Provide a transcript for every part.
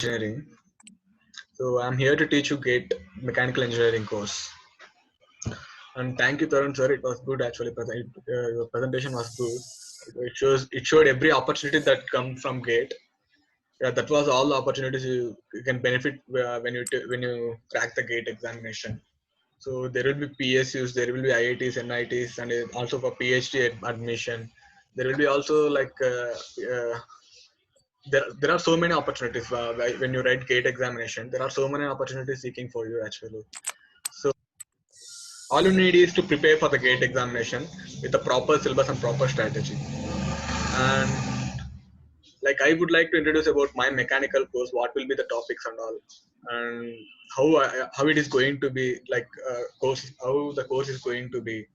Engineering. So I'm here to teach you GATE mechanical engineering course. And thank you, Tarun sir. It was good actually. Your presentation was good. It showed every opportunity that come from GATE. Yeah, that was all the opportunities you can benefit when you crack the GATE examination. So there will be PSUs, there will be IITs, NITs, and also for PhD admission. There will be also there are so many opportunities when you write GATE examination. There are so many opportunities seeking for you actually. So all you need is to prepare for the GATE examination with a proper syllabus and proper strategy. And like I would like to introduce about my mechanical course, what will be the topics and all, and how it is going to be course, how the course is going to be,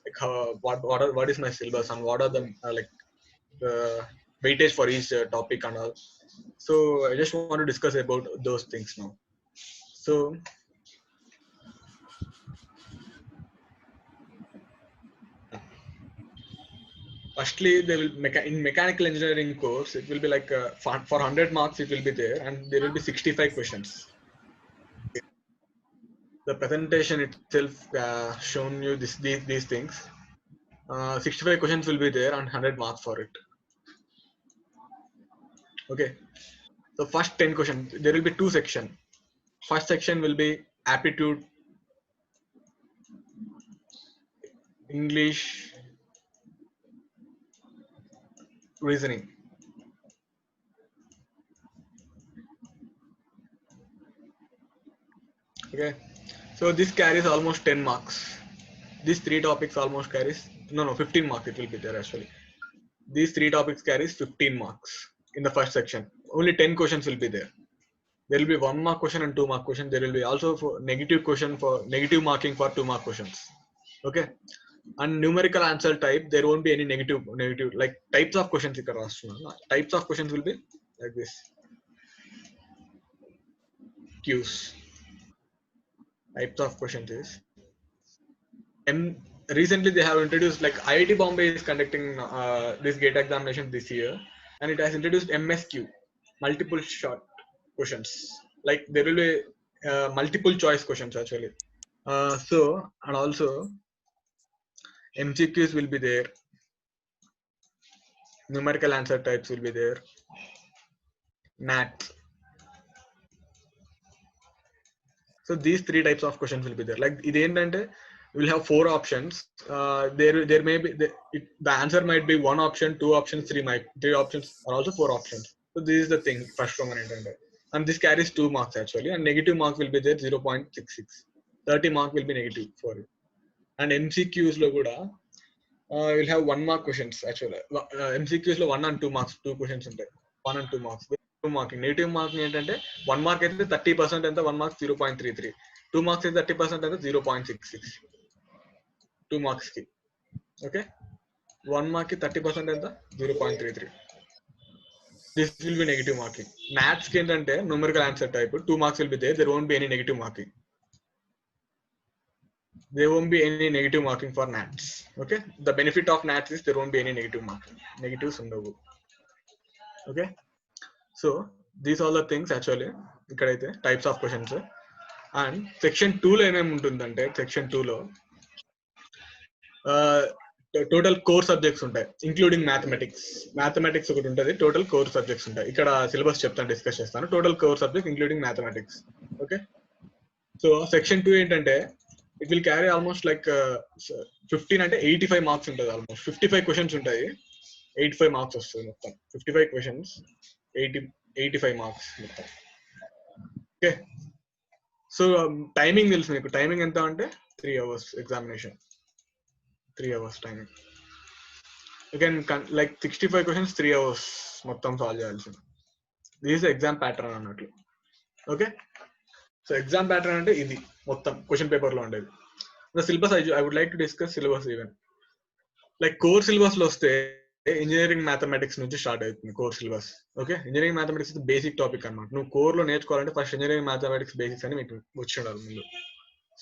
like how what is my syllabus and what are the the weightage for each topic and all. So I just want to discuss about those things now. So firstly, they will in mechanical engineering course, it will be for 100 marks it will be there, and there will be 65 questions. The presentation itself shown you these things. 65 questions will be there and 100 marks for it. Okay. So first 10 questions, there will be two sections. First section will be aptitude, English, reasoning. Okay. So this carries almost 10 marks. These three topics almost carries, no, 15 marks it will be there actually. These three topics carries 15 marks in the first section. Only 10 questions will be there. There will be 1 mark question and 2 mark question. There will be also for negative question for negative marking for 2 mark questions. Okay. And numerical answer type, there won't be any negative like types of questions. Types of questions will be like this. Q's. Types of questions is and recently they have introduced, like IIT Bombay is conducting this GATE examination this year, and it has introduced MSQ, multiple short questions. Like there will be multiple choice questions actually. And also MCQs will be there, numerical answer types will be there, NAT. So these three types of questions will be there. Like it we'll have 4 options. There may be the answer might be 1 option, 2 options, three options, or also 4 options. So this is the thing first from an intended. And this carries 2 marks actually, and negative mark will be there 0.66. 30 mark will be negative for it. And MCQs lo kuda we'll have 1 mark questions actually. MCQs lo 1 and 2 marks, 2 questions ఉంటాయి. 1 and 2 marks. Marking negative marking ఏంటంటే 1 mark అయితే 30% ఎంత, 1 mark 0.33, 2 marks అయితే 30% అయితే 0.66. 2 marks కి. Okay, 1 mark కి 30% ఎంత, 0.33. This will be negative marking. Maths కి ఏంటంటే numerical answer type 2 marks will be there won't be any negative marking. There won't be any negative marking for NATs. Okay, the benefit of NATs is there won't be any negative marking. Negatives undavu. Okay, so these are the things actually ikkadaithe types of questions. And section 2 lo em untundante, section 2 lo total core subjects ఉంటాయి, including mathematics ఒకటి ఉంటుంది. Total core subjects ఉంటాయి. ఇక్కడ syllabus చెప్తాను, discuss చేస్తాను. Total core subject including mathematics. Okay, so section 2 ఏంటంటే it will carry almost 15 అంటే 85 marks ఉంటుంది. ఆల్మోస్ట్ 55 క్వశ్చన్స్ ఉంటాయి, 85 మార్క్స్ వస్తుంది మొత్తం. 55 క్వశ్చన్స్, 85 మార్క్స్ మొత్తం. ఓకే, సో టైమింగ్ తెలుసు మీకు. టైమింగ్ ఎంత అంటే 3 hours examination, 3 hours timing. You can 65 questions 3 hours మొత్తం సాల్వ్ చేయాల్సింది. దిస్ ఎగ్జామ్ ప్యాటర్న్ అన్నట్లు. ఓకే, సో ఎగ్జామ్ ప్యాటర్న్ అంటే ఇది మొత్తం క్వశ్చన్ పేపర్ లో ఉండేది. The syllabus I would like to discuss syllabus. Even like core syllabus లో వస్తే ఇంజనీరింగ్ మ్యాథమెటిక్స్ నుంచి స్టార్ట్ అవుతుంది core syllabus. Okay, engineering mathematics basic topic అన్నమాట. నువ్వు కోర్ లో నేర్చుకోవాలంటే ఫస్ట్ ఇంజనీరింగ్ మ్యాథమెటిక్స్ బేసిక్స్ అని మీకు వచ్చి ఉండాలి ముందు.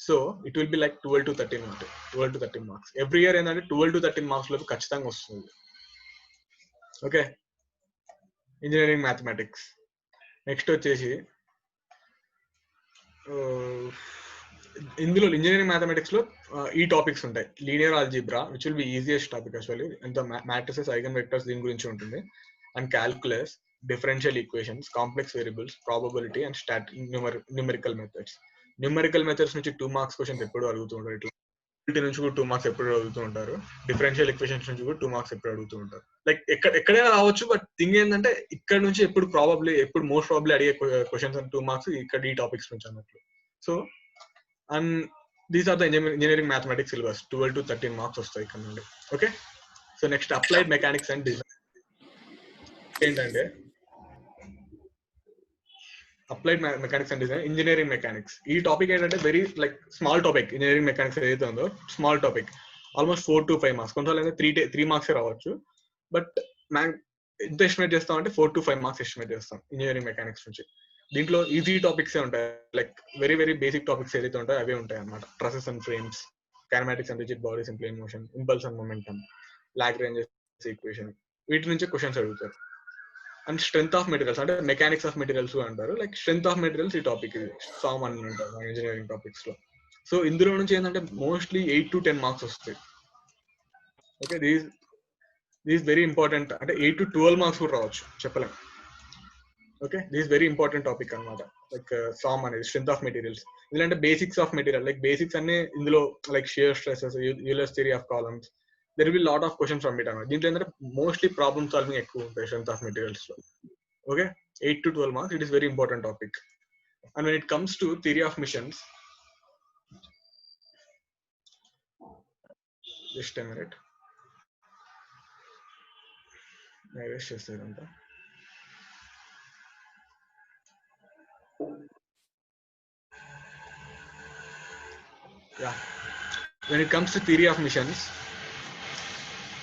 So it will be 12 to 13 ఉంటాయి. 12 to 13 మార్క్స్ ఎవ్రీ ఇయర్. ఏంటంటే 12 to 13 మార్క్స్ లోపు ఖచ్చితంగా వస్తుంది. Okay, engineering mathematics. నెక్స్ట్ వచ్చేసి ఇందులో ఇంజనీరింగ్ మ్యాథమెటిక్స్ లో ఈ టాపిక్స్ ఉంటాయి. Linear algebra which will be easiest topic actually, అంత మ్యాట్రిసెస్, ఐగన్ వెక్టర్స్ దీని గురించి ఉంటుంది. And calculus, differential equations, complex variables, probability and numerical methods. Numerical methods నుంచి 2 మార్క్స్ క్వశ్చన్స్ ఎప్పుడు అడుగుతూ ఉంటారు. ఇట్లా నుంచి కూడా 2 మార్క్స్ ఎప్పుడు అడుగుతూ ఉంటారు. డిఫరెన్షియల్ ఈక్వేషన్స్ నుంచి కూడా 2 మార్క్స్ ఎప్పుడు అడుగుతూ ఉంటారు. లైక్ ఎక్కడైనా రావచ్చు, బట్ థింగ్ ఏంటంటే ఇక్కడ నుంచి ఎప్పుడు మోస్ట్ ప్రాబబ్లీ అడిగే క్వశ్చన్స్ అండ్ 2 మార్క్స్ ఇక్కడ ఈ టాపిక్స్ నుంచి అన్నట్లు. So and these are the engineering mathematics syllabus. 12 to 13 marks వస్తాయి ఇక్కడ నుండి. Okay, so next applied mechanics and design ఏంటంటే applied mechanics and design, engineering mechanics. ఈ టాపిక్ ఏంటంటే very like small topic. Engineering mechanics ఏదైతే ఉందో small topic, almost 4 to 5 marks, కొంతసార్లు 3 marks రావచ్చు. బట్ ఎంత ఎస్టిమేట్ చేస్తాం అంటే 4 to 5 మార్క్స్ ఎస్టిమేట్ చేస్తాం ఇంజనీరింగ్ మెకానిక్స్ నుంచి. దీంట్లో ఈజీ టాపిక్స్ ఉంటాయి, like very very basic topics ఏదైతే ఉంటాయో అవే ఉంటాయి అన్నమాట. Trusses and frames, kinematics and rigid bodies in plane motion, impulse and momentum, Lagrange equation, వీటి నుంచి క్వశ్చన్స్ అడుగుతారు. అండ్ స్ట్రెంత్ ఆఫ్ మెటీరియల్స్ అంటే మెకానిక్స్ ఆఫ్ మెటీరియల్స్ అంటారు. లైక్ స్ట్రెంత్ ఆఫ్ మెటీరియల్స్ ఈ టాపిక్ ఇది సామ్ అని ఉంటారు ఇంజనీరింగ్ టాపిక్స్ లో. సో ఇందులో నుంచి ఏంటంటే మోస్ట్లీ 8 to 10 మార్క్స్ వస్తాయి. Okay, these very important. అంటే 8 to 12 మార్క్స్ కూడా రావచ్చు, చెప్పలేం. Okay, this very important topic అనమాట. లైక్ సామ్ అనేది స్ట్రెంత్ ఆఫ్ మెటీరియల్స్. ఎందుకంటే basics of material, like basics అన్ని ఇందులో, like shear stresses, Euler's theory of columns, there will lot of questions from it అనమాట. దీంట్లో ఏంటంటే మోస్ట్లీ ప్రాబ్లమ్ సాల్వింగ్ ఎక్కువ ఉంటాయి స్ట్రెంత్ ఆఫ్ మెటీరియల్స్ లో. Okay, 8 to 12 marks, it is very important topic. And when it comes to theory of missions, just a minute, I wish to say that. Yeah, when it comes to theory of missions,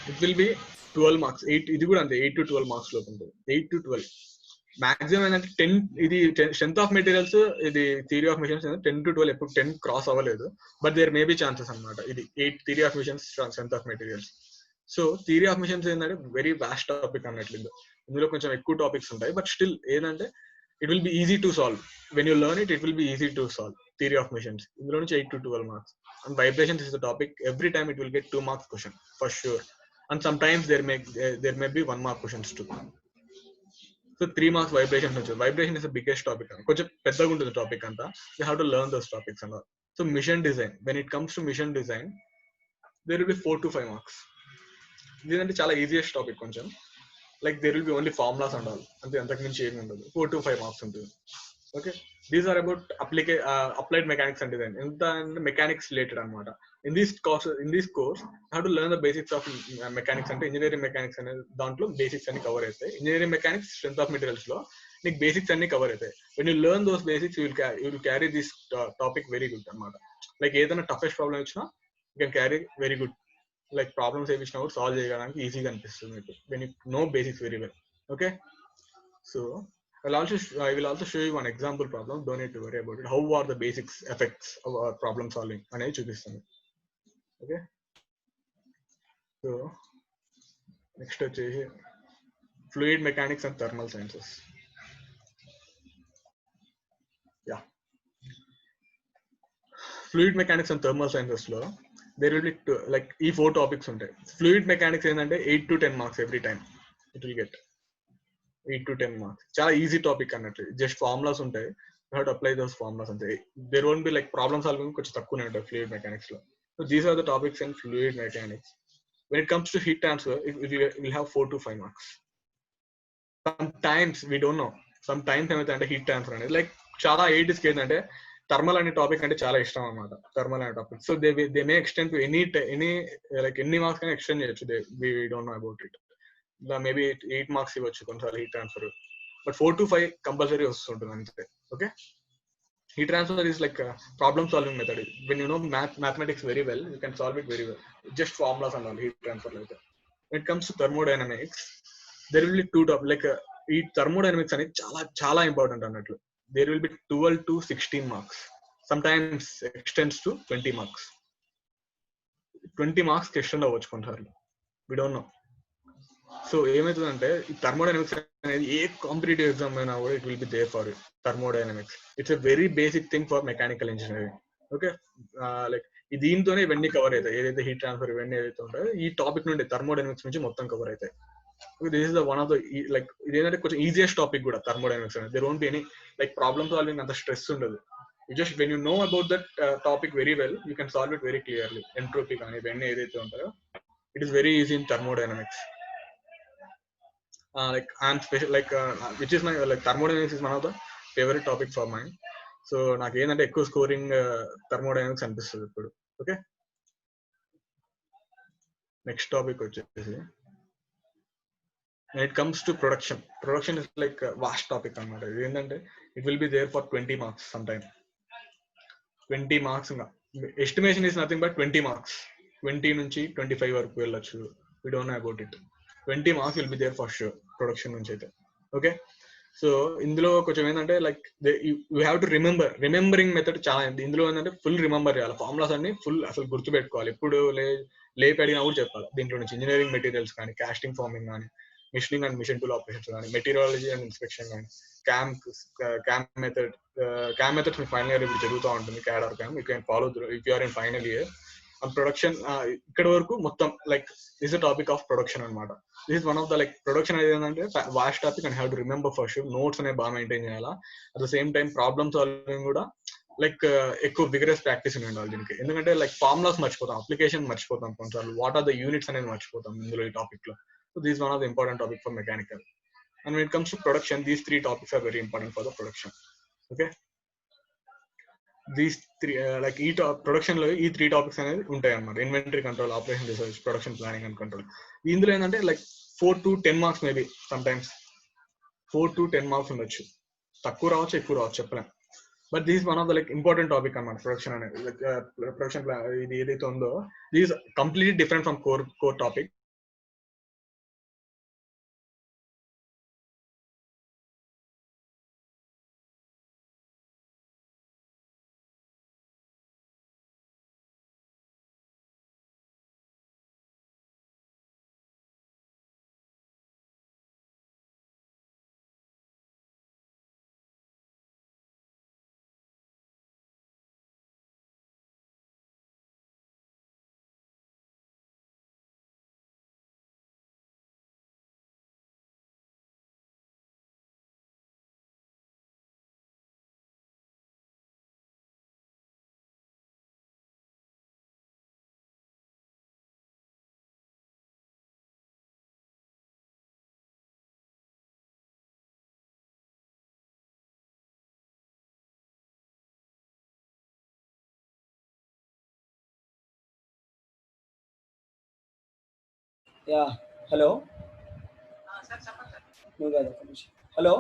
it will be 12 marks. 8 ఇది కూడా అంతే, 8 to 12 marks లో ఉంటుంది. 8 to 12 maximum ఏంటంటే 10. ఇది strength of materials, ఇది theory of machines 10 to 12 ఎప్పుడు 10 cross అవ్వలేదు, but there may be chances అనమాట. ఇది 8 theory of machines, strength of materials. So theory of machines ఏంటంటే వెరీ వాస్ట్ టాపిక్ అన్నట్లు. ఇందులో కొంచెం ఎక్కువ టాపిక్స్ ఉంటాయి, బట్ స్టిల్ ఏంటంటే it will be easy to solve. When you learn it will be easy to solve. Theory of machines ఇందులో నుంచి 8 to 12 marks. And vibrations is the topic. Every time it will get 2 marks question for sure. And sometimes there may be 1 mark questions too. So 3 marks vibrations వచ్చాయి. Vibration is the biggest topic, కొంచెం పెద్దగా ఉంటుంది topic అంతా. You have to learn those topics అన్న. So machine design, when it comes to machine design there will be 4 to 5 marks. ఇదంటే చాలా easiest topic కొంచెం. Like there will be only formulas ఉండాలి అంతే, అంతకు మించి ఏమి ఉండదు. 4 to 5 marks ఉంటుంది. Okay, these are about applied mechanics and design. ఎంత అంటే మెకానిక్స్ రిలేటెడ్ అనమాట. In this course how to learn the basics of mechanics. అంటే ఇంజనీరింగ్ మెకానిక్స్ అనే దాంట్లో బేసిక్స్ అన్ని కవర్ అవుతాయి. Engineering mechanics, strength of materials లో నీకు బేసిక్స్ అన్ని కవర్ అవుతాయి. When you learn those basics you will carry this topic very good అనమాట. లైక్ ఏదైనా టఫెస్ట్ ప్రాబ్లమ్ ఇచ్చినా you can carry very good. Like problems ఏమి ఇచ్చినా కూడా సాల్వ్ చేయడానికి ఈజీగా అనిపిస్తుంది మీకు when you know basics very well. Okay, so I will also show you one example problem. Don't need to worry about it. How are the basics effects of our problem solving అనేది చూపిస్తాను. Okay, so next వచ్చేసి fluid mechanics and thermal sciences. Yeah, fluid mechanics and thermal sciences లో there will be like ఈ 4 topics ఉంటాయి. Fluid mechanics ఏంటంటే 8 to 10 marks every time it will get. 8 to 10 marks చాలా easy topic అన్నట్లు. Just formulas ఉంటాయి, you have to apply those formulas అంతే. There won't be like problem solving కొంచెం తక్కువనే ఉంటాయి ఫ్లూయిడ్ మెకానిక్స్ లో. So these are the topics in fluid mechanics. When it comes to heat transfer it will have 4 to 5 marks. Sometimes we don't know, sometimes ఏమైతే అంటే heat transfer అనేది like చాలా ఎయిట్స్కి ఏంటంటే thermal అనే topic అంటే చాలా ఇష్టం అనమాట. థర్మల్ అనే టాపిక్. So they may extend to any like ఎన్ని మార్క్స్ కానీ ఎక్స్టెండ్ చేయొచ్చు. We don't know about it. Maybe 8 marks ఇవ్వచ్చు కొన్నిసార్లు heat transfer, but 4 to 5 compulsory వస్తుంటుంది అంతే. Okay, heat transfer is like problem solving method. When you know mathematics very well you can solve it very well. Just formulas అన్నారు heat transfer అయితే. When it comes to thermodynamics there will B 2 topic. Like ఈ thermodynamics అనేది చాలా చాలా important అన్నట్లు. There will be 12 to 16 marks. Sometimes extends to 20 marks. 20 marks extend అవ్వచ్చు కొన్నిసార్లు, వి don't no. So ఏమవుతుందంటే ఈ థర్మోడైనమిక్స్ అనేది ఏ కాంపిటేటివ్ ఎగ్జామ్ అయినా కూడా it will be there for thermodynamics. It's a very basic thing for mechanical engineering. Okay, like దీంతోనే ఇవన్నీ cover అవుతాయి. ఏదైతే హీట్ ట్రాన్స్ఫర్ ఇవన్నీ ఏదైతే ఉంటాయో ఈ టాపిక్ నుండి థర్మోడైనమిక్స్ నుంచి మొత్తం కవర్ అవుతాయి. This is the one of the like ఇదేంటంటే కొంచెం ఈజియెస్ట్ టాపిక్ కూడా థర్మోడైనమిక్స్ అనేది. There won't be any like problem solving అంత స్ట్రెస్ ఉండదు. You just when you know about that topic very well, you can solve it very clearly. Entropy కానీ ఇవన్నీ ఏదైతే ఉంటాయో it is very easy in thermodynamics. Like I'm special like which is my like thermodynamics is one of the favorite topic for mine. So నాకు ఏంటంటే ఎక్కువ scoring thermodynamics అనిపిస్తుంది ఇప్పుడు. Okay, next topic వచ్చేసి when it comes to production is like a vast topic అన్నమాట. ఇది ఏంటంటే it will be there for 20 marks sometime. 20 marks estimation is nothing but 20 marks. 20 నుంచి 25 వరకు వెళ్ళొచ్చు. We don't know about it. 20 marks will be there for sure production నుంచి అయితే. Okay, so ఇందులో కొంచెం ఏంటంటే like you have to remembering method చాలా. ఇందులో ఏంటంటే ఫుల్ రిమెంబర్ చేయాలి. ఫార్ములాస్ అన్ని ఫుల్ అసలు గుర్తుపెట్టుకోవాలి. ఎప్పుడు లేపి అడిగినా కూడా చెప్పాలి. దీంట్లో నుంచి ఇంజనీరింగ్ మెటీరియల్స్ కానీ, కాస్టింగ్ ఫార్మింగ్ కానీ, machining and machine tool operations కానీ, మెటీరియాలజీ అండ్ ఇన్స్పెక్షన్ కానీ, క్యామ్ మెథడ్స్ మీ ఫైనల్ ఇయర్ ఇప్పుడు జరుగుతూ ఉంటుంది. CAD or CAM you can follow if you are in final year. And production ఇక్కడ వరకు మొత్తం like this the topic of production అనమాట. This is one of the like production అనేది ఏంటంటే vast topic and have to remember for sure. Notes అనేది బాగా maintain చేయాలా. At the same time problem solving కూడా లైక్ ఎక్కువ విగరస్ ప్రాక్టీస్ ఉండాలి దీనికి. ఎందుకంటే లైక్ ఫార్ములాస్ మర్చిపోతాం, అప్లికేషన్ మర్చిపోతాం, కొన్నిసార్లు వాట్ ఆర్ ద యూనిట్స్ అనేది మర్చిపోతాం ఇందులో ఈ టాపిక్ లో. So this one of the important topic for mechanical. And when it comes to production, these three topics are very important for the production. Okay, these three like ఈ production లో ఈ 3 topics అనేది ఉంటాయి అన్నమాట. Inventory control, operation research, production planning and control. ఇందులో ఏంటంటే like 4 to 10 marks maybe some times 4 to 10 marks ఉండొచ్చు. తక్కువ రావచ్చు, ఎక్కువ రావచ్చు, చెప్పలేం. But this one of the like important topic అన్నమాట ప్రొడక్షన్ అనేది. లైక్ ప్రొడక్షన్ ఇది ఏదైతే ఉందో this completely different from core topic. Yeah. Hello. No, guys, hello.